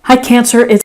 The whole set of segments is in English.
Hi, Cancer. It's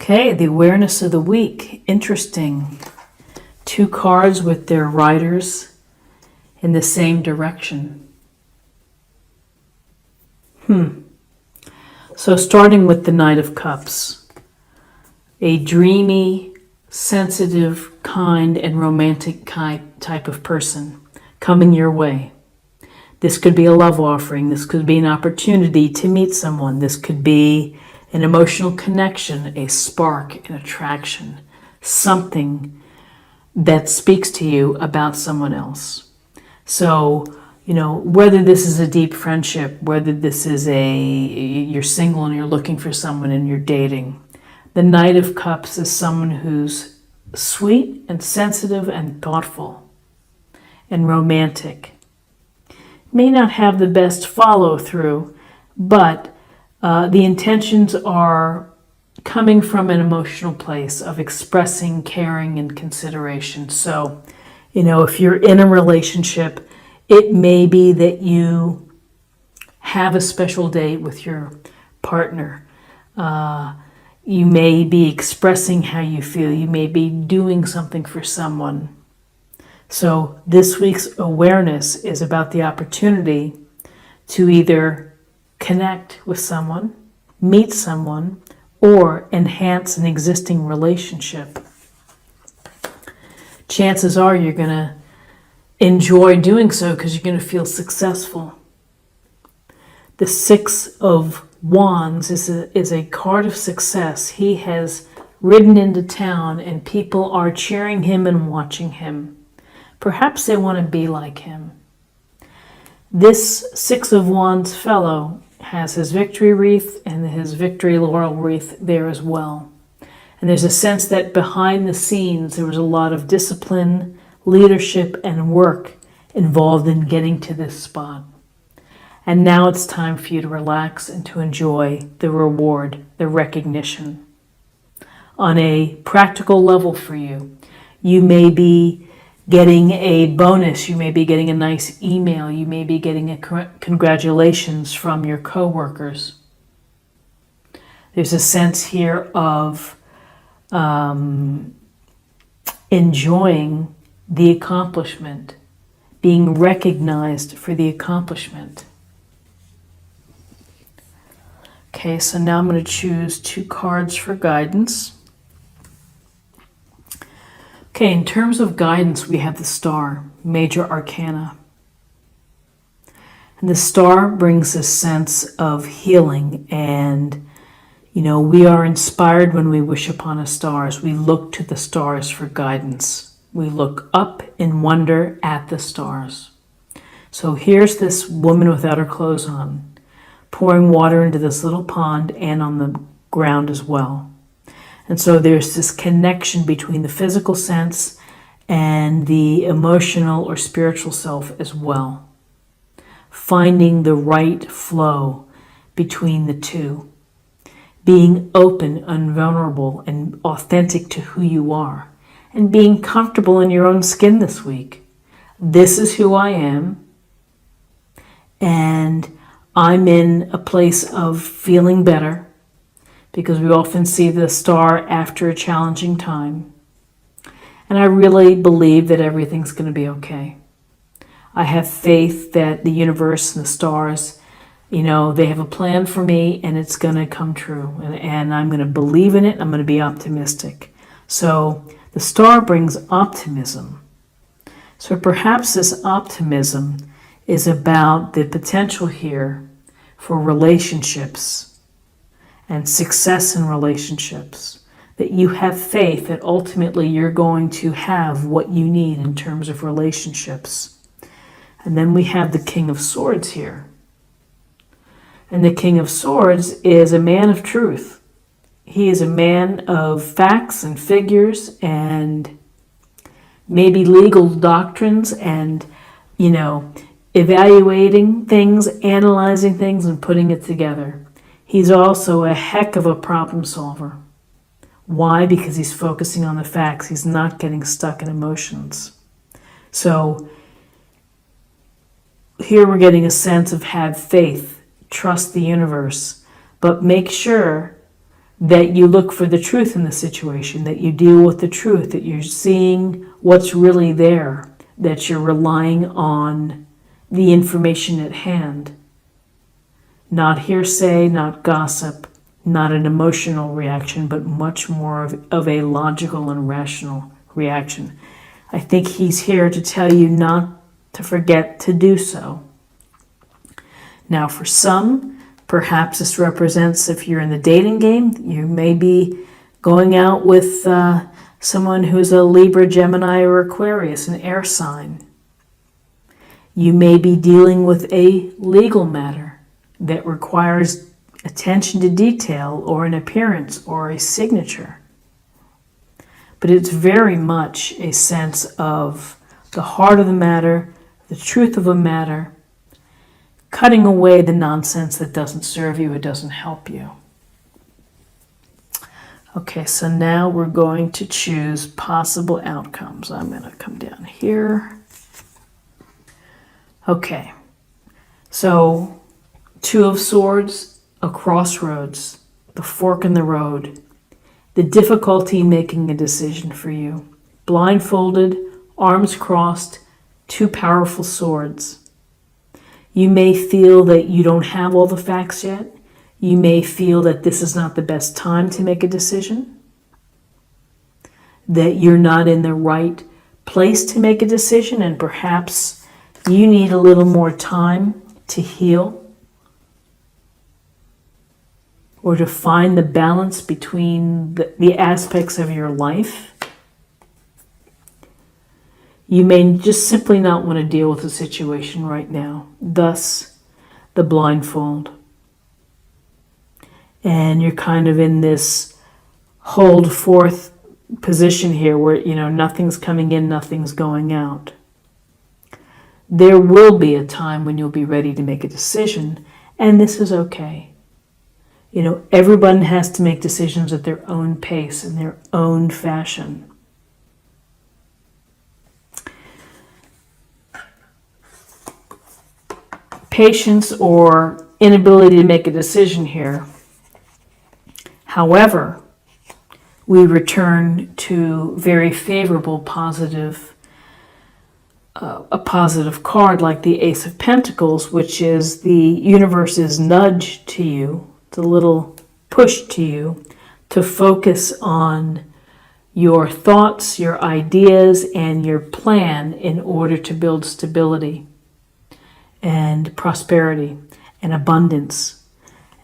okay. The awareness of the week. Interesting. Two cards with their riders in the same direction. So starting with the Knight of Cups. A dreamy, sensitive, kind, and romantic type of person coming your way. This could be a love offering. This could be an opportunity to meet someone. This could be an emotional connection, a spark, an attraction, something that speaks to you about someone else. So, whether this is a deep friendship, whether this is you're single and you're looking for someone and you're dating, the Knight of Cups is someone who's sweet and sensitive and thoughtful and romantic. May not have the best follow through, but the intentions are coming from an emotional place of expressing caring and consideration. So, if you're in a relationship, it may be that you have a special date with your partner. You may be expressing how you feel. You may be doing something for someone. So this week's awareness is about the opportunity to either connect with someone, meet someone, or enhance an existing relationship. Chances are you're going to enjoy doing so because you're going to feel successful. The Six of Wands is a card of success. He has ridden into town and people are cheering him and watching him. Perhaps they want to be like him. This Six of Wands fellow has his victory wreath and his victory laurel wreath there as well. And there's a sense that behind the scenes there was a lot of discipline, leadership, and work involved in getting to this spot. And now it's time for you to relax and to enjoy the reward, the recognition. On a practical level for you, you may be getting a bonus, you may be getting a nice email, you may be getting a congratulations from your coworkers. There's a sense here of enjoying the accomplishment, being recognized for the accomplishment. Okay, so now I'm going to choose two cards for guidance. Okay, in terms of guidance, we have the Star, Major Arcana. And the Star brings a sense of healing and, we are inspired when we wish upon a stars. We look to the stars for guidance. We look up in wonder at the stars. So here's this woman without her clothes on, pouring water into this little pond and on the ground as well. And so there's this connection between the physical sense and the emotional or spiritual self as well. Finding the right flow between the two. Being open and vulnerable and authentic to who you are. And being comfortable in your own skin this week. This is who I am. And I'm in a place of feeling better. Because we often see the star after a challenging time. And I really believe that everything's going to be okay. I have faith that the universe and the stars, they have a plan for me and it's going to come true. And I'm going to believe in it. I'm going to be optimistic. So the star brings optimism. So perhaps this optimism is about the potential here for relationships and success in relationships, that you have faith that ultimately you're going to have what you need in terms of relationships. And then we have the King of Swords here. And the King of Swords is a man of truth. He is a man of facts and figures and maybe legal doctrines and, evaluating things, analyzing things, and putting it together. He's also a heck of a problem solver. Why? Because he's focusing on the facts. He's not getting stuck in emotions. So here we're getting a sense of have faith. trust the universe, but make sure that you look for the truth in the situation, that you deal with the truth, that you're seeing what's really there, that you're relying on the information at hand. Not hearsay, not gossip, not an emotional reaction, but much more of a logical and rational reaction. I think he's here to tell you not to forget to do so. Now, for some, perhaps this represents, if you're in the dating game, you may be going out with someone who's a Libra, Gemini, or Aquarius, an air sign. You may be dealing with a legal matter that requires attention to detail or an appearance or a signature. But it's very much a sense of the heart of the matter, the truth of a matter, cutting away the nonsense that doesn't serve you, it doesn't help you. Okay, so now we're going to choose possible outcomes. I'm going to come down here. Okay, so Two of Swords, a crossroads, the fork in the road, the difficulty making a decision for you. Blindfolded, arms crossed, two powerful swords. You may feel that you don't have all the facts yet. You may feel that this is not the best time to make a decision, that you're not in the right place to make a decision, and perhaps you need a little more time to heal or to find the balance between the aspects of your life. You may just simply not want to deal with the situation right now, thus the blindfold. And you're kind of in this hold forth position here where, nothing's coming in, nothing's going out. There will be a time when you'll be ready to make a decision, and this is okay. Everyone has to make decisions at their own pace, in their own fashion. Patience or inability to make a decision here. However, we return to very favorable, a positive card like the Ace of Pentacles, which is the universe's nudge to you, the little push to you to focus on your thoughts, your ideas, and your plan in order to build stability and prosperity and abundance.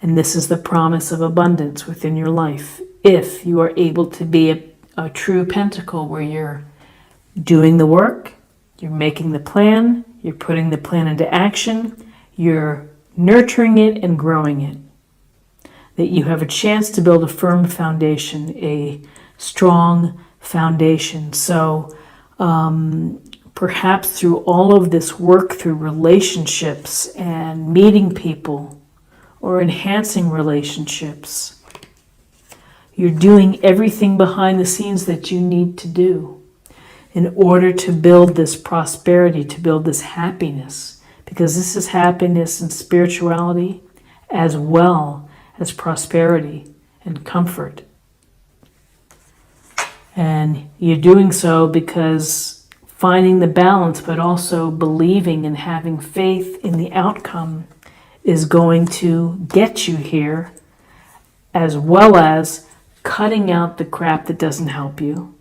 And this is the promise of abundance within your life if you are able to be a true pentacle where you're doing the work, you're making the plan, you're putting the plan into action, you're nurturing it and growing it. That you have a chance to build a firm foundation, a strong foundation. So perhaps through all of this work, through relationships and meeting people or enhancing relationships, you're doing everything behind the scenes that you need to do in order to build this prosperity, to build this happiness, because this is happiness and spirituality as well as prosperity and comfort. And you're doing so because finding the balance, but also believing and having faith in the outcome is going to get you here, as well as cutting out the crap that doesn't help you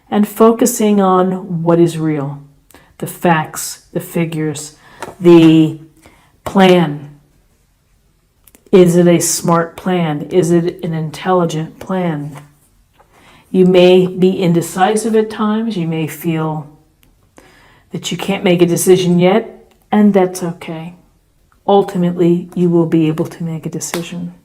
and focusing on what is real, the facts, the figures, the plan. Is it a smart plan? Is it an intelligent plan? You may be indecisive at times. You may feel that you can't make a decision yet, and that's okay. Ultimately, you will be able to make a decision.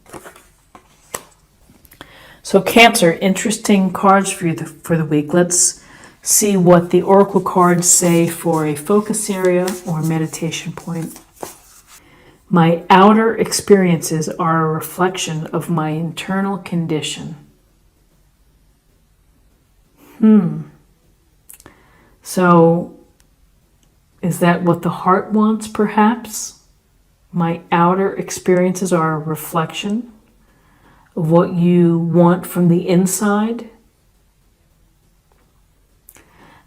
So Cancer, interesting cards for you for the week. Let's see what the Oracle cards say for a focus area or meditation point. My outer experiences are a reflection of my internal condition. So, is that what the heart wants, perhaps? My outer experiences are a reflection of what you want from the inside.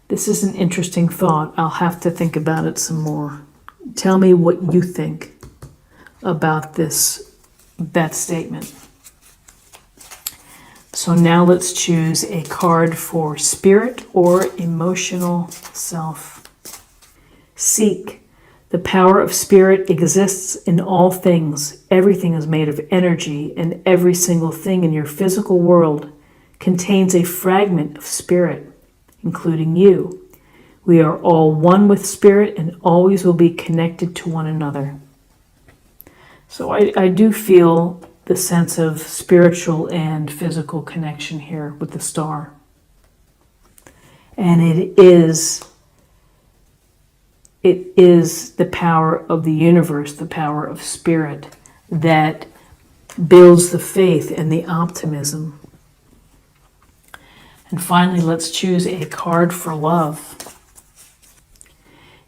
This is an interesting thought. I'll have to think about it some more. Tell me what you think about that statement. So now let's choose a card for spirit or emotional self. Seek. The power of spirit exists in all things. Everything is made of energy, and every single thing in your physical world contains a fragment of spirit, including you. We are all one with spirit and always will be connected to one another. So I do feel the sense of spiritual and physical connection here with the star. And it is the power of the universe, the power of spirit, that builds the faith and the optimism. And finally, let's choose a card for love.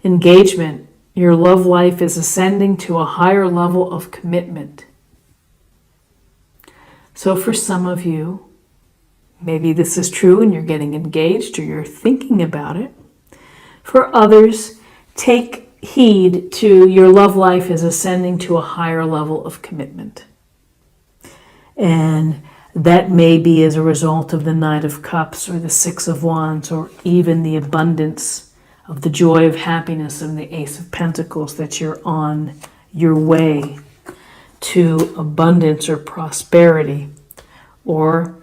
Engagement. Your love life is ascending to a higher level of commitment. So for some of you, maybe this is true and you're getting engaged or you're thinking about it. For others, take heed to your love life is ascending to a higher level of commitment. And that may be as a result of the Knight of Cups or the Six of Wands or even the abundance of the joy of happiness and the Ace of Pentacles, that you're on your way to abundance or prosperity, or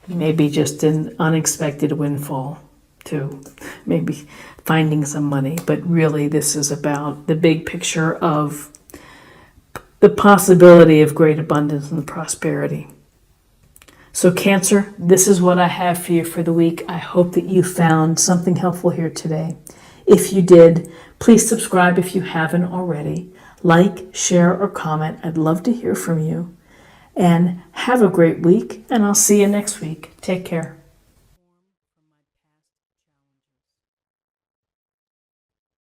maybe just an unexpected windfall too, maybe finding some money. But really this is about the big picture of the possibility of great abundance and prosperity. So Cancer, this is what I have for you for the week. I hope that you found something helpful here today. If you did, please subscribe if you haven't already. Like, share, or comment. I'd love to hear from you. And have a great week, and I'll see you next week. Take care.